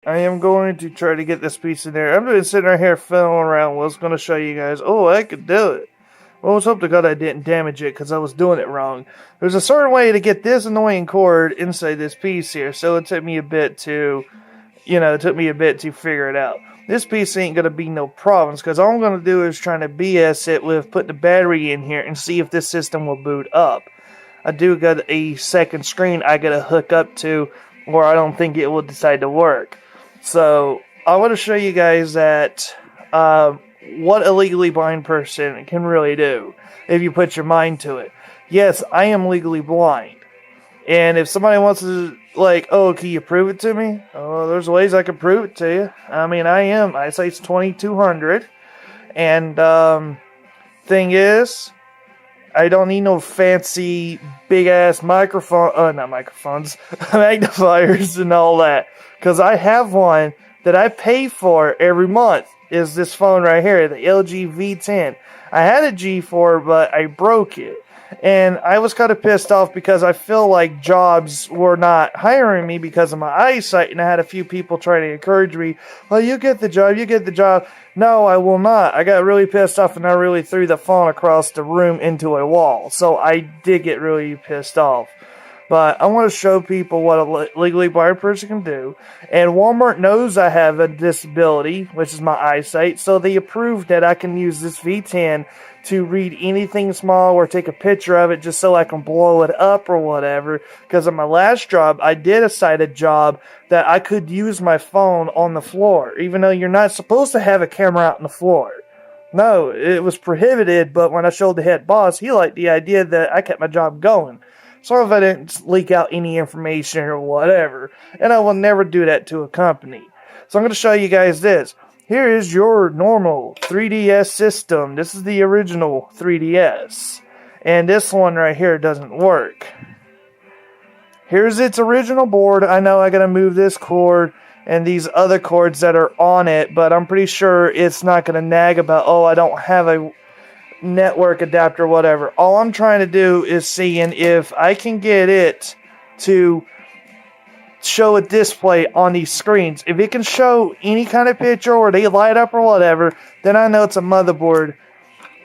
I am going to try to get this piece in there. I've been sitting right here fiddling around. Was going to show you guys. Oh, I could do it. Well, let's hope to God I didn't damage it because I was doing it wrong. There's a certain way to get this annoying cord inside this piece here, so it took me a bit to, figure it out. This piece ain't going to be no problems because all I'm going to do is trying to BS it with putting the battery in here and see if this system will boot up. I do got a second screen I got to hook up to, or I don't think it will decide to work. So I want to show you guys that what a legally blind person can really do if you put your mind to it. Yes, I am legally blind. And if somebody wants to, oh, can you prove it to me? Oh, there's ways I can prove it to you. I mean, I say it's 2200. And, thing is, I don't need no fancy, big-ass magnifiers and all that. Because I have one that I pay for every month, is this phone right here, the LG V10. I had a G4, but I broke it. And I was kind of pissed off because I feel like jobs were not hiring me because of my eyesight. And I had a few people trying to encourage me, well, you get the job. No, I will not. I got really pissed off and I really threw the phone across the room into a wall. So I did get really pissed off. But I want to show people what a legally blind person can do. And Walmart knows I have a disability, which is my eyesight. So they approved that I can use this V10 to read anything small or take a picture of it just so I can blow it up or whatever. Because on my last job, I did a sighted job that I could use my phone on the floor. Even though you're not supposed to have a camera out on the floor. No, it was prohibited. But when I showed the head boss, he liked the idea that I kept my job going. Sorry if I didn't leak out any information or whatever. And I will never do that to a company. So I'm going to show you guys this. Here is your normal 3DS system. This is the original 3DS. And this one right here doesn't work. Here's its original board. I know I got to move this cord and these other cords that are on it. But I'm pretty sure it's not going to nag about, oh, I don't have a network adapter or whatever. All I'm trying to do is seeing if I can get it to show a display on these screens. If it can show any kind of picture or they light up or whatever, then I know it's a motherboard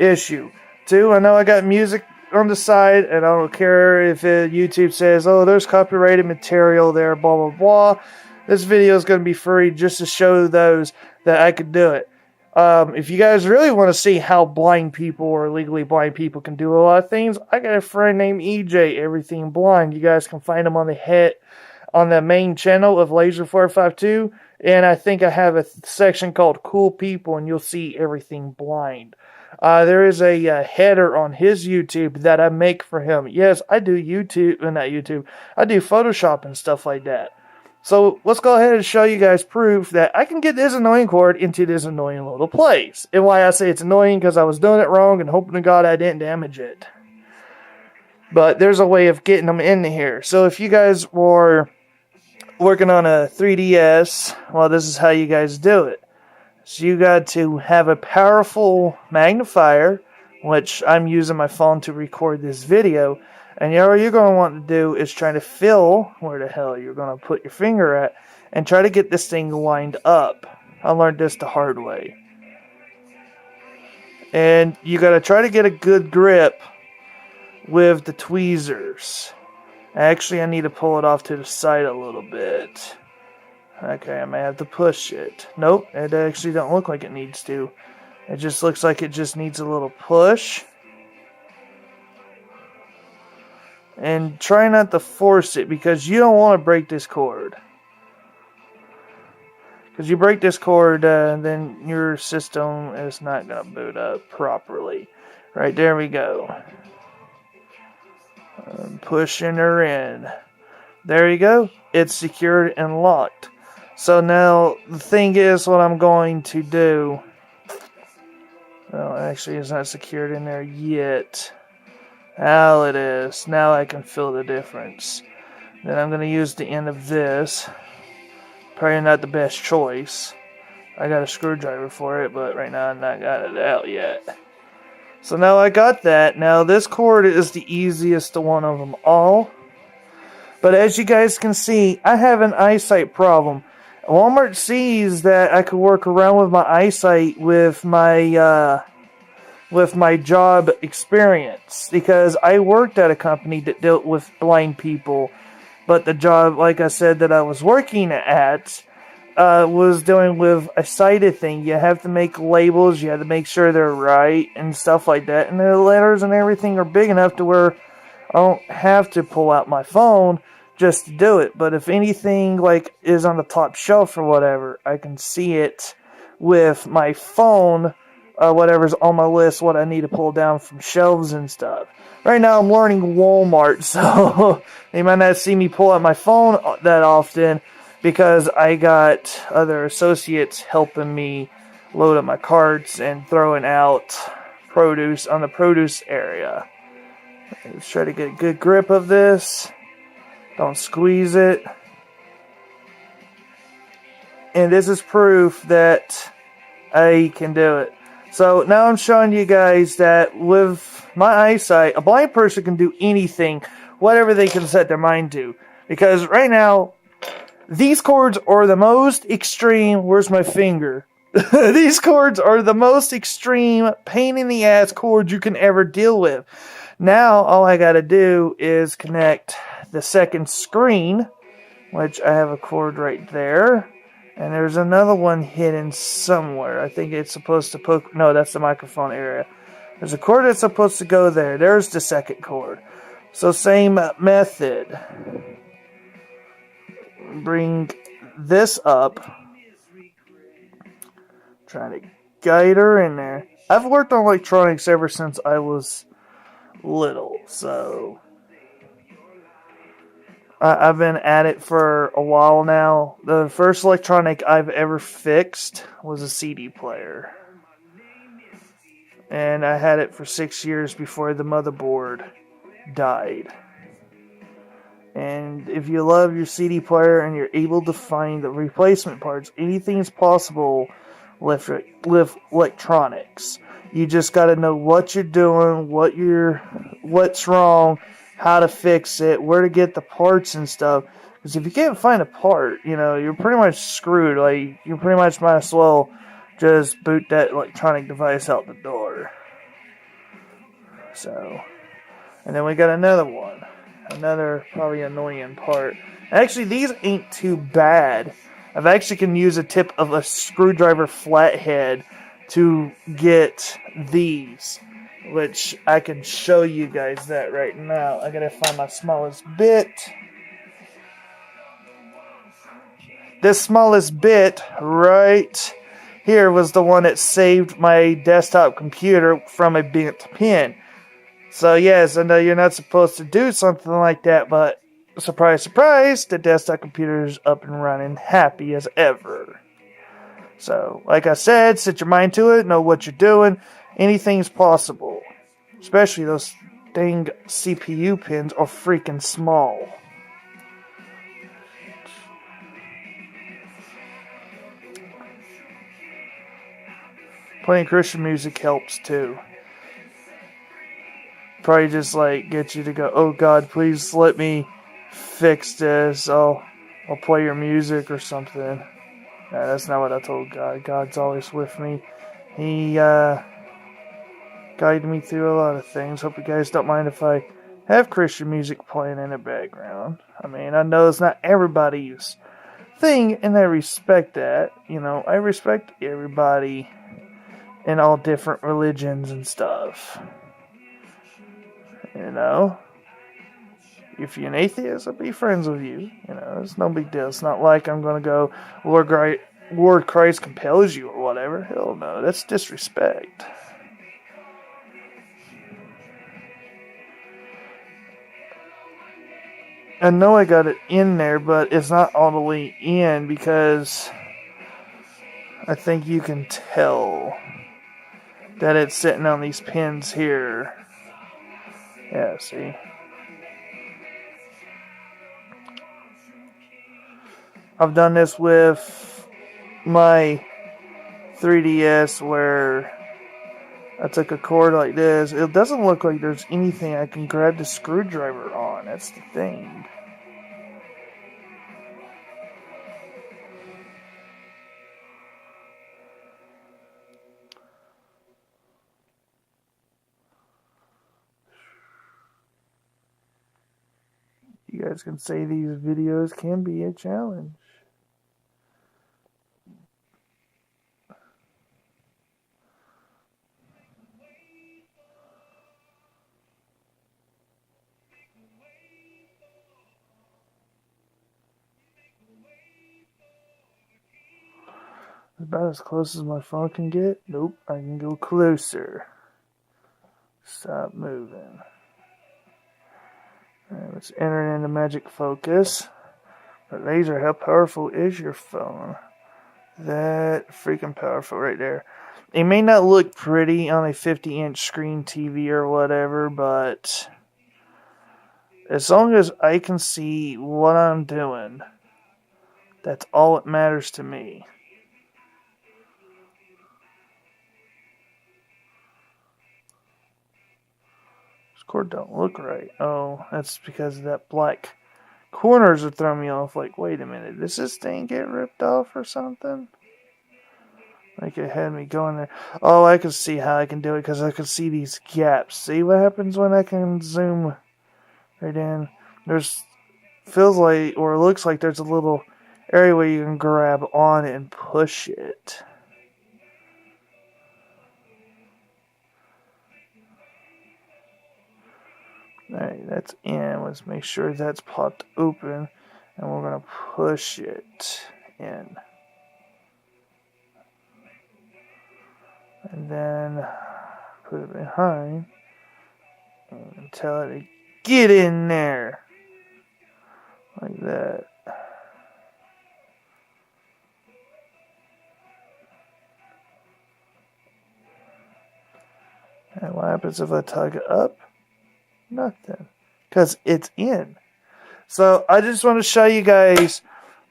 issue. Two, I know I got music on the side and I don't care if YouTube says, oh, there's copyrighted material there, blah blah blah. This video is going to be free just to show those that I could do it. If you guys really want to see how blind people or legally blind people can do a lot of things, I got a friend named EJ, Everything Blind. You guys can find him on the main channel of Laser452, and I think I have a section called Cool People, and you'll see Everything Blind. There is a header on his YouTube that I make for him. Yes, I do I do Photoshop and stuff like that. So let's go ahead and show you guys proof that I can get this annoying cord into this annoying little place. And why I say it's annoying, because I was doing it wrong and hoping to God I didn't damage it. But there's a way of getting them in here. So if you guys were working on a 3DS, well, this is how you guys do it. So you got to have a powerful magnifier, which I'm using my phone to record this video. And all you're going to want to do is try to feel where the hell you're going to put your finger at and try to get this thing lined up. I learned this the hard way. And you got to try to get a good grip with the tweezers. Actually, I need to pull it off to the side a little bit. Okay, I may have to push it. Nope, it actually don't look like it needs to. It just looks like it just needs a little push. And try not to force it because you don't want to break this cord. Because you break this cord, then your system is not going to boot up properly. Right, there we go. Pushing her in. There you go. It's secured and locked. So now, the thing is, what I'm going to do... Well, actually, it's not secured in there yet. Now it is. Now I can feel the difference. Then I'm going to use the end of this. Probably not the best choice. I got a screwdriver for it, but right now I'm not got it out yet. So now I got that. Now this cord is the easiest one of them all. But as you guys can see, I have an eyesight problem. Walmart sees that I could work around with my eyesight with my job experience, because I worked at a company that dealt with blind people, but the job, like I said, that I was working at was dealing with a sighted thing. You have to make labels, you have to make sure they're right and stuff like that, and the letters and everything are big enough to where I don't have to pull out my phone just to do it. But if anything like is on the top shelf or whatever, I can see it with my phone. Whatever's on my list, what I need to pull down from shelves and stuff. Right now, I'm learning Walmart, so they might not see me pull out my phone that often because I got other associates helping me load up my carts and throwing out produce on the produce area. Let's try to get a good grip of this. Don't squeeze it. And this is proof that I can do it. So now I'm showing you guys that with my eyesight, a blind person can do anything, whatever they can set their mind to. Because right now, these cords are the most extreme. Where's my finger? These cords are the most extreme pain in the ass cords you can ever deal with. Now all I gotta do is connect the second screen, which I have a cord right there. And there's another one hidden somewhere. I think it's supposed to poke... No, that's the microphone area. There's a cord that's supposed to go there. There's the second cord. So same method. Bring this up. Trying to guide her in there. I've worked on electronics ever since I was little. So I've been at it for a while now. The first electronic I've ever fixed was a CD player. And I had it for 6 years before the motherboard died. And if you love your CD player and you're able to find the replacement parts, anything's possible with electronics. You just got to know what you're doing, what's wrong, how to fix it, where to get the parts and stuff. Because if you can't find a part, you're pretty much screwed. Like, you pretty much might as well just boot that electronic device out the door. So, and then we got another one. Another probably annoying part. Actually, these ain't too bad. I've actually can use a tip of a screwdriver flathead to get these, which I can show you guys that right now. I gotta find my smallest bit. This smallest bit right here was the one that saved my desktop computer from a bent pin. So yes, I know you're not supposed to do something like that, but surprise, surprise, the desktop computer is up and running, happy as ever. So, like I said, set your mind to it, know what you're doing. Anything's possible. Especially those dang CPU pins are freaking small. Playing Christian music helps too. Probably just get you to go, oh God, please let me fix this. I'll play your music or something. Nah, that's not what I told God. God's always with me. He guided me through a lot of things. Hope you guys don't mind if I have Christian music playing in the background. I mean, I know it's not everybody's thing, and I respect that. I respect everybody in all different religions and stuff. If you're an atheist, I'll be friends with you. It's no big deal. It's not like I'm going to go, Lord Christ compels you or whatever. Hell no, that's disrespect. I know I got it in there, but it's not all the way in because I think you can tell that it's sitting on these pins here. Yeah, see? I've done this with my 3DS where I took a cord like this. It doesn't look like there's anything I can grab the screwdriver on. That's the thing. guys can say these videos can be a challenge. About as close as my phone can get. Nope, I can go closer. Stop moving. Alright, let's enter it into Magic Focus. But laser, how powerful is your phone? That freaking powerful right there. It may not look pretty on a 50-inch screen TV or whatever, but as long as I can see what I'm doing, that's all that matters to me. This cord don't look right. Oh, that's because of that black corners are throwing me off. Like, wait a minute, does this thing get ripped off or something? Like, it had me going there. Oh, I can see how I can do it because I can see these gaps. See what happens when I can zoom right in? Feels like, or looks like there's a little area where you can grab on it and push it. Alright, that's in. Let's make sure that's popped open. And we're going to push it in. And then put it behind. And tell it to get in there. Like that. And what happens if I tug it up? Nothing. Because it's in. So I just want to show you guys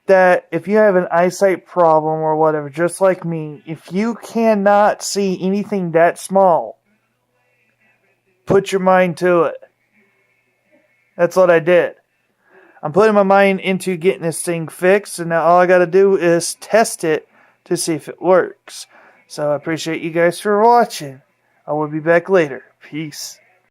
that if you have an eyesight problem or whatever, just like me, if you cannot see anything that small, put your mind to it. That's what I did. I'm putting my mind into getting this thing fixed, and now all I got to do is test it to see if it works. So I appreciate you guys for watching. I will be back later. Peace.